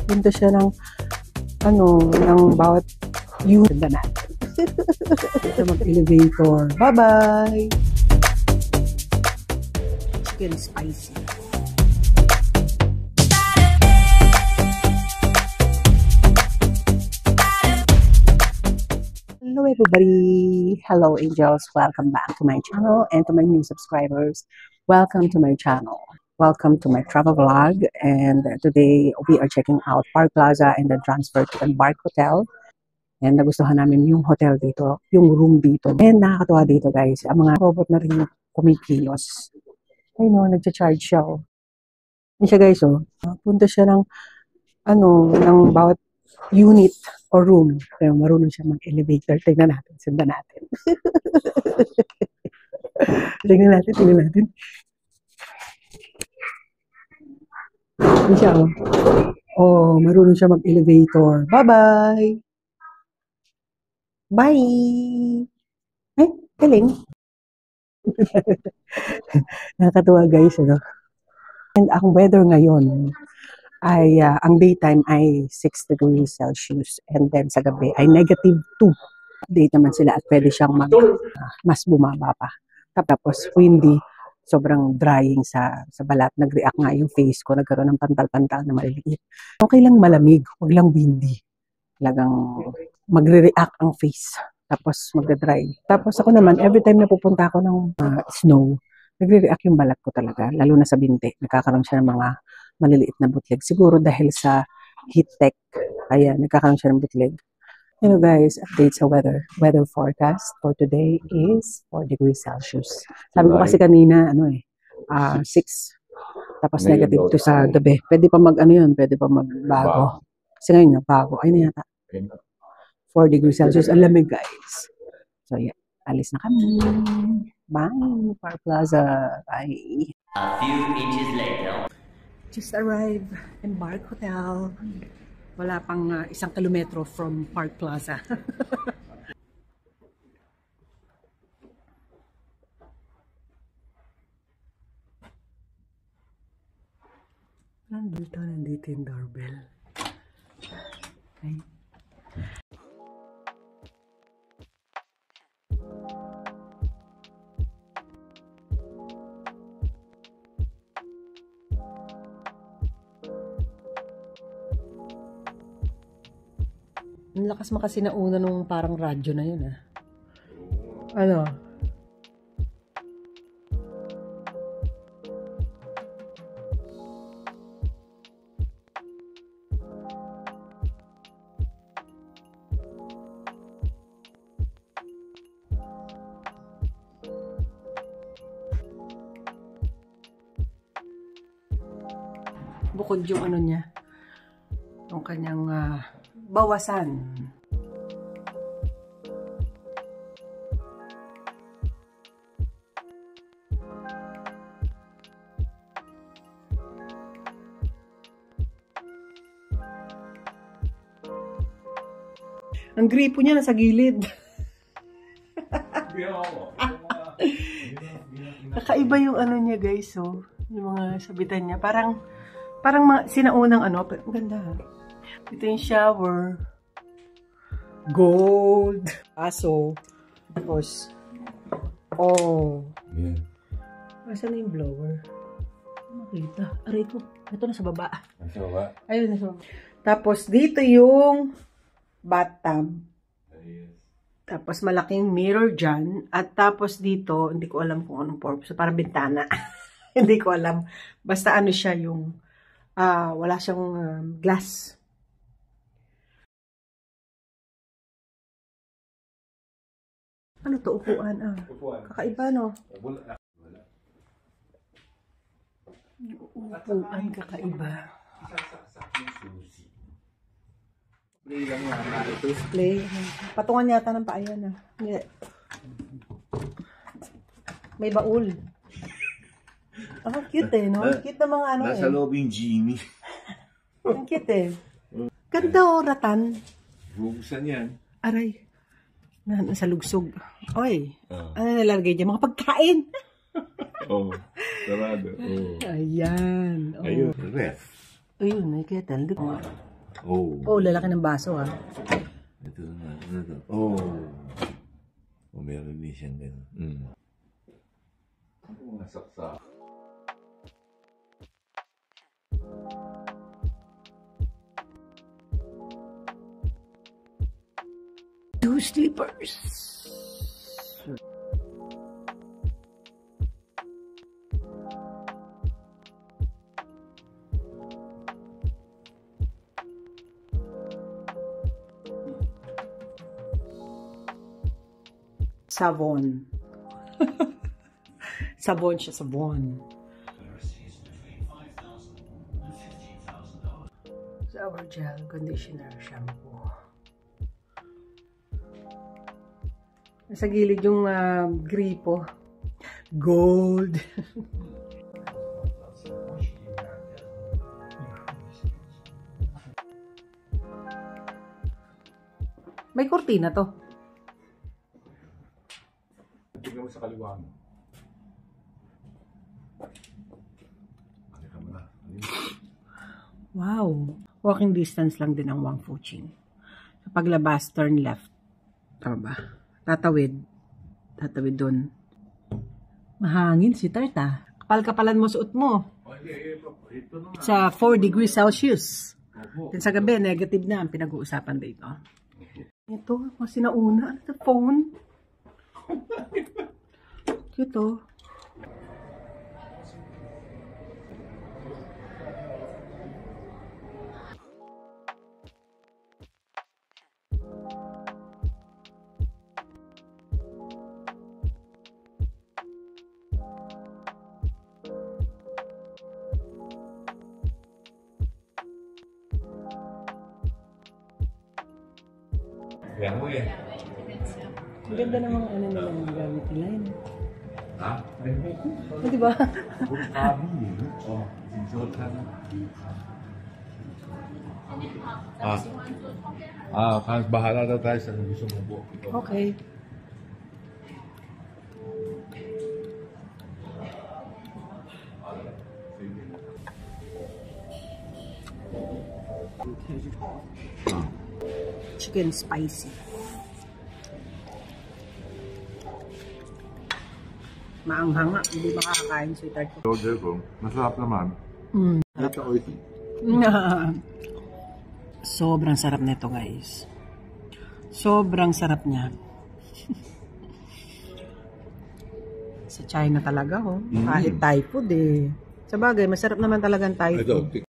Punta siya ng, ng bawat unit na natin. Ito mag-elevator. Bye-bye! Chicken spicy. Hello everybody! Hello angels! Welcome back to my channel and to my new subscribers. Welcome to my channel. Welcome to my travel vlog, and today we are checking out Park Plaza and then transfer to Embark Hotel. And nagustuhan namin yung hotel dito, yung room dito. And nakakatuwa dito guys, ang mga robot na rin yung kumikilos. Ay no, nagcha-charge siya oh. Yan siya guys oh. Punta siya ng, ng bawat unit or room. Kaya marunong siya mag-elevator. Tingnan natin, sundan natin. Tingnan natin. Yan siya oh. Oh, marunong siya mag-elevator. Bye-bye! Bye! Ay, galing. Nakakatuwa guys, ano? And ang weather ngayon ay, ang daytime ay 6 degrees Celsius and then sa gabi ay -2. Update naman sila at pwede siyang mas bumaba pa. Tapos windy, sobrang drying sa balat. Nag-react nga yung face ko, nagkaroon ng pantal-pantal na maliliit. Okay lang malamig, huwag lang windy. Talagang magre-react ang face. Tapos magda-dry. Tapos ako naman, every time na pupunta ako ng snow, nagre-react yung balat ko talaga. Lalo na sa binti. Nagkakaroon siya ng mga maliliit na butlig. Siguro dahil sa heat tech. Ayan, nagkakaroon siya ng butlig. Hello guys, update sa weather. Weather forecast for today is 4 degrees Celsius. Sabi ko kasi kanina, 6. Tapos negative to sa gabi. Pwede pa pwede pa magbago. Kasi ngayon, bago. Ayun yata. 4 degrees Celsius. Ang lamig, guys. So, yeah. Alis na kami. Bye, Park Plaza. Bye. A few inches later. Just arrived in Embark Hotel. Wala pang 1 kilometro from Park Plaza. Nandito yung doorbell. Okay. Ang lakas makasi na una nung parang radyo na yun Ano? Bukod yung niya, yung kanyang bawasan. Ang gripo niya nasa gilid. Kakaiba yung niya guys, yung mga sabitan niya. Parang sinaunang ang ganda Ito yung shower. Gold. Aso. Tapos, yeah. Asan na yung blower? Makita. Aray ko. Ito nasa baba. Nasa baba? Ayun, nasa baba. Tapos, dito yung bathtub. Yes. Tapos, malaking mirror dyan. At tapos dito, hindi ko alam kung anong purpose. Parang bintana. Hindi ko alam. Basta siya yung wala siyang glass. Ano to? Upuan Upuan. Kakaiba no? Wala. Upuan kakaiba. Isasaksak yung susi. Play lang yan. Play. Patungan yata ng paayan May baul. Cute no? Cute na mga Nasa loob yung genie. Ang cute Ganda ratan. Buksan yan. Aray. Nasa lugsog. Oy. Ano nalalagay dyan? Mga pagkain. Sarado. Ayan. Ayun, ref. Ayun, may kettle. Oh. Oh, lalaki ng baso ha. Ito na. Ano to? Oh. Oh, meron din siyang gano'n. Ano mga saksa? Two slippers. Savon. Sabon siya, sabon. Shower gel, conditioner, shampoo. Nasa gilid yung gripo. Gold. May kurtina to. Tignan mo sa kaliwa mo. Halika mo na. Wow. Walking distance lang din ang Wang Fuching. Sa paglabas, turn left. Tama ba? Tatawid. Tatawid dun. Mahangin si Tarta. Kapal-kapalan mo suot mo. Ito na. Sa 4 degrees Celsius. Then sa gabi, negative na ang pinag-uusapan dito. Ito, mas sinauna. Ano ito? Phone? Ito. Yan mo eh. Ang ganda namang ano nila yung gamit nila yun. Ha? Oh, diba? Puro kabi eh. Oh, sinsuot ka na. Bahala daw tayo sa gusto mo po. Okay. Chicken spicy. Maanghang nga. Hindi makakain sweetheart ko. Order ko. Masarap naman. Ito oy. Sobrang sarap nito guys. Sobrang sarap niya. Sa China talaga oh. Kahit Thai food eh. Sa bagay, masarap naman talagang Thai food. Ito.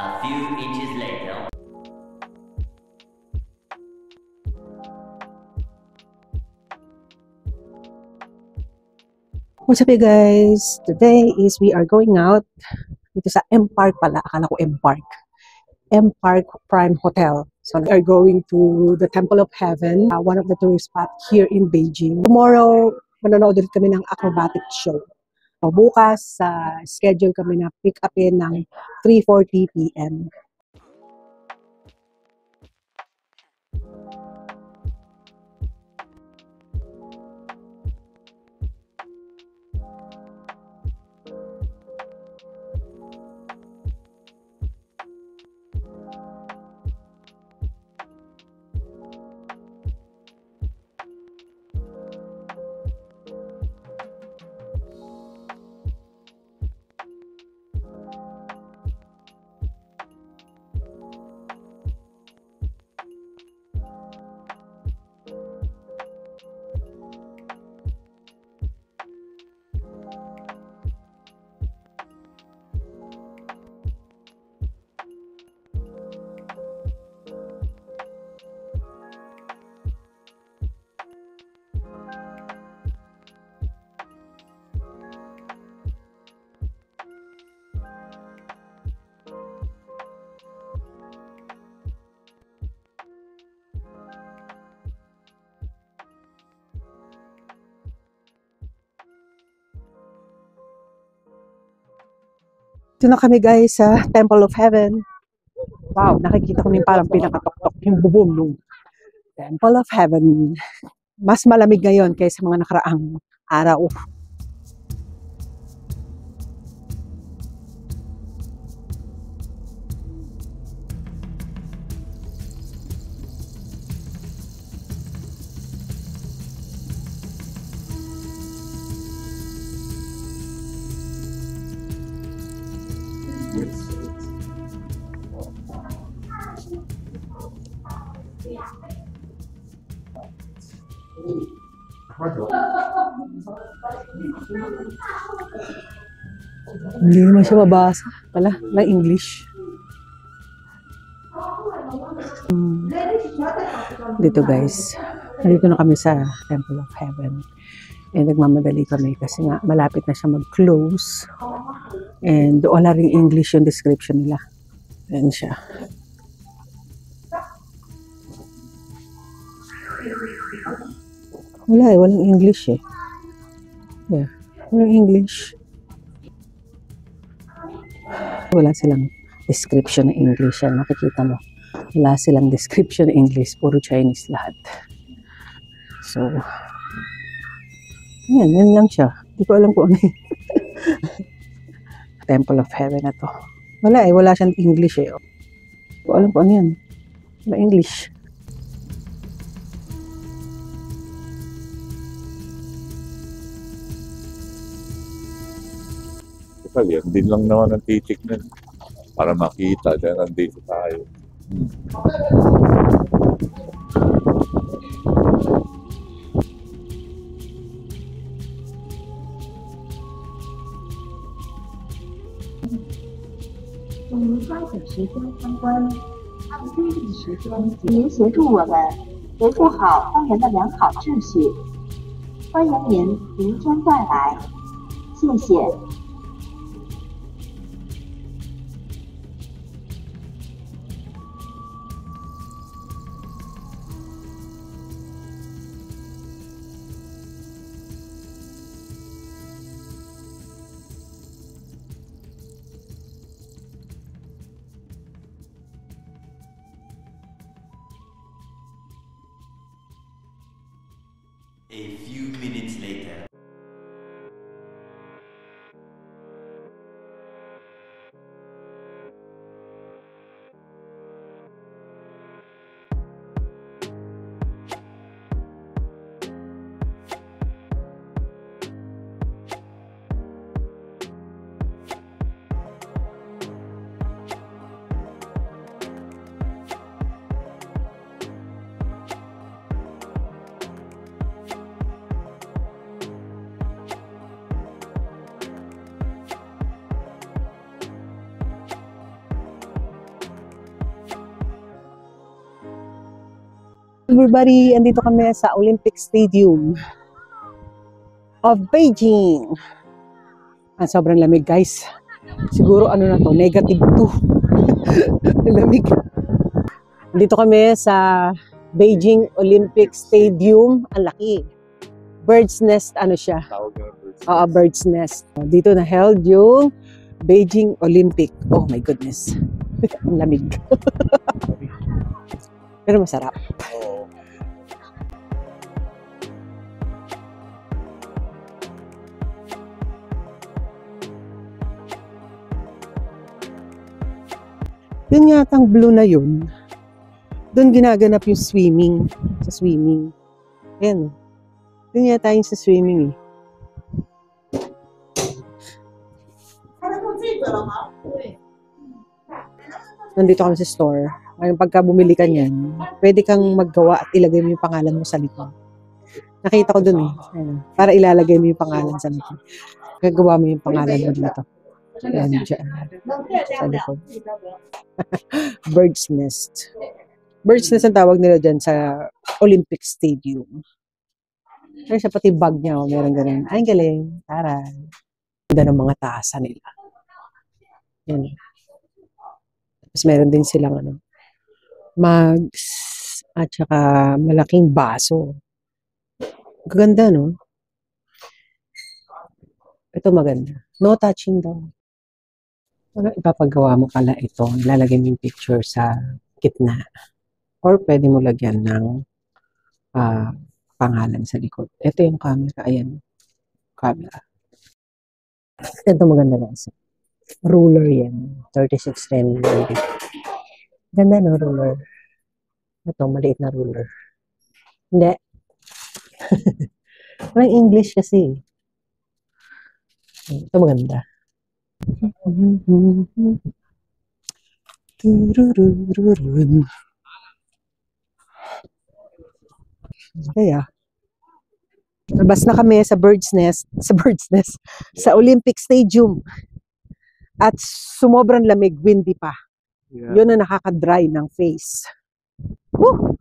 A few inches later. What's up you guys? Today is we are going out dito sa M Park pala. Akala ko M Park. M Park Prime Hotel. So we are going to the Temple of Heaven, one of the tourist spots here in Beijing. Tomorrow, manonood ulit kami ng acrobatic show. So, bukas, schedule kami na pick upin ng 3:40 p.m. Ito na kami guys sa Temple of Heaven. Wow, nakikita ko na yung parang pinakatok-tok yung bubong nung Temple of Heaven. Mas malamig ngayon kaysa mga nakaraang araw. Hindi naman siya mabasa pala na English. Dito guys, nandito na kami sa Temple of Heaven. And nagmamadali kami kasi nga malapit na siya mag-close. And wala rin English yung description nila. Ayan siya. Wala walang English eh. Yeah, walang English. Wala silang description ng English. Yan, nakikita mo. Wala silang description ng English. Puro Chinese lahat. So, yan lang siya. Hindi ko alam kung ano yun. Temple of Heaven na to. Wala siyang English eh. Hindi ko alam kung ano yan. Wala English. Yan din lang naman ang titignan para makita dahil nandito tayo.您协助我们维护好花园的良好秩序，欢迎您明天再来，谢谢。A few minutes later. Everybody, andito kami sa Olympic Stadium of Beijing. Sobrang lamig guys. Siguro ano na to, -2. Lamig. Dito kami sa Beijing Olympic Stadium. Ang laki. Bird's Nest ano siya? Bird's Nest. Dito na held yung Beijing Olympic. Oh my goodness. Ang lamig. Pero masarap. Yun yatang blue na yun. Doon ginaganap yung swimming. Sa swimming. Ayan. Doon yata yung sa swimming eh. Nandito kami sa store. Ngayon pagka bumili ka niyan, pwede kang maggawa at ilagay mo yung pangalan mo sa likod. Nakita ko doon eh. Ayan. Para ilalagay mo yung pangalan sa likod. Gagawa mo yung pangalan mo dito. Ayan, dyan. Sa likod. Bird's Nest. Bird's Nest ang tawag nila dyan sa Olympic Stadium. Pero siya pati bag niya, meron ganun. Ay, galing. Tara. Ganda ng mga taasan nila. Yan. Tapos meron din silang mugs at saka malaking baso. Gaganda, no? Ito maganda. No touching daw. Ipapagawa mo pala ito, ilalagay mo yung picture sa gitna. Or pwede mo lagyan ng pangalan sa likod. Ito yung camera, ayan. Camera. Ito maganda na isa. Ruler yan. 3610 mm. Ganda no, ruler. Ito, maliit na ruler. Hindi. Walang English kasi. Ito maganda. Kaya, labas na kami sa Bird's Nest, sa Olympic Stadium. At sumobrang lamig, windy pa. Yeah. Yun na nakaka-dry ng face. Woo!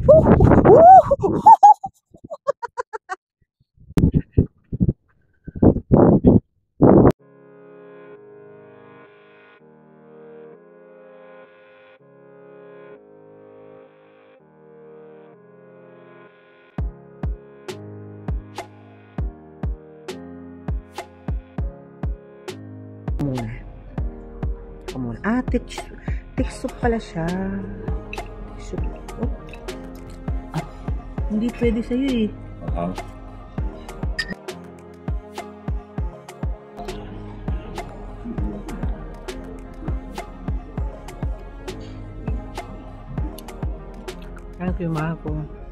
Woo! Woo! Come on. Tiksok pala siya. Tiksok. Oh. Hindi pwede sa'yo eh. Thank you, Marco.